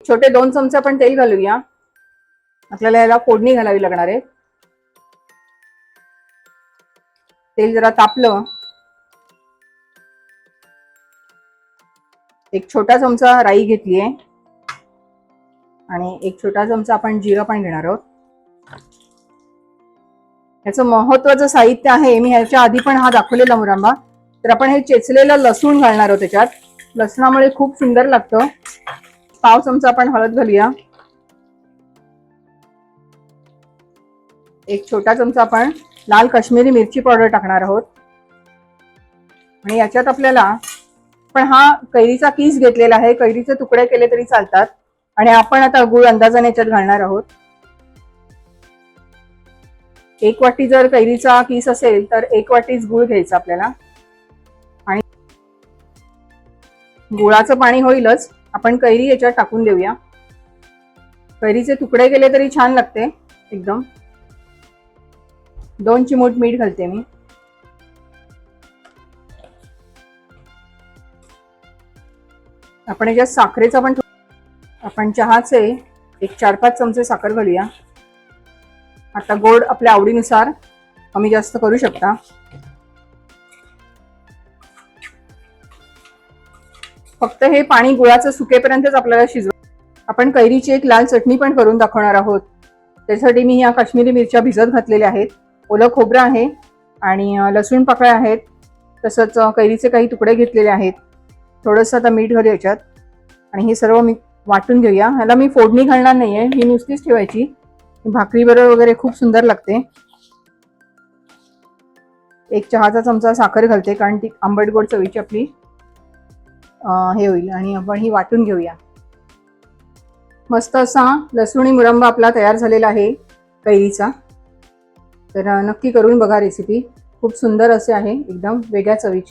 छोटे 2 चमचे आपण तेल घालूया. आपल्याला याला फोडणी घालावी लागणार आहे. तेल जरा तापलं, एक छोटा चमचा राई घेतली आहे आणि एक छोटा चमचा आपण जिरं पण घेणार आहोत. याचं महत्वाचं साहित्य आहे, मी ह्याच्या आधी पण हा दाखवलेला मुरंबा, तर आपण हे चेचलेलं लसूण घालणार आहोत त्याच्यात. लसणामुळे खूप सुंदर लागतं. पाव चमचा आपण हळद घालूया. एक छोटा चमचा आपण लाल काश्मीरी मिरची पावडर टाकणार आहोत. आणि याच्यात आपल्याला पण हा कैरीचा किस घेतलेला आहे, कैरीचे तुकडे केले तरी चालतात. आणि आपण आता गूळ अंदाजाने याच्यात घालणार आहोत. 1 वाटी जर कैरीचा किस असेल तर 1 वाटीच गूळ घ्यायचा आपल्याला. आणि गुळाचं पाणी होईलच, आपण कैरी याच्यात टाकून देऊया. कैरीचे तुकडे केले तरी छान लागते एकदम. 2 चिमूट मीठ घालते मी. आपण याच्यात साखरेचा पण आपण चहाचे एक 4-5 चमचे साखर घालूया. आता गोड आपल्या आवडीनुसार कमी जास्त करू शकता. फक्त हे पाणी गुळाचं सुकेपर्यंतच आपल्याला शिजवायचं. आपण कैरीची एक लाल चटणी पण करून दाखवणार आहोत. त्यासाठी मी ह्या काश्मीरी मिरच्या भिजत घातलेल्या आहेत, ओलं खोबरं आहे आणि लसूण पाकळ्या आहेत, तसंच कैरीचे काही तुकडे घेतलेले आहेत. थोडंसं आता मीठ घालू याच्यात आणि हे सर्व मी वाटून घेऊया. ह्याला मी फोडणी घालणार नाहीये, ही नुसतीच ठेवायची. भाकरी बरोबर वगैरे खूप सुंदर लागते. एक चहाचा चमचा साखर घालते, कारण ती आंबट गोड चवीची आपली हे होईल. आणि आपण ही वाटून घेऊया. मस्त असा लसूणी मुरंबा आपला तयार झालेला आहे कैरीचा. तर नक्की करून बघा रेसिपी, खूप सुंदर असे आहे, एकदम वेगळ्या चवीची.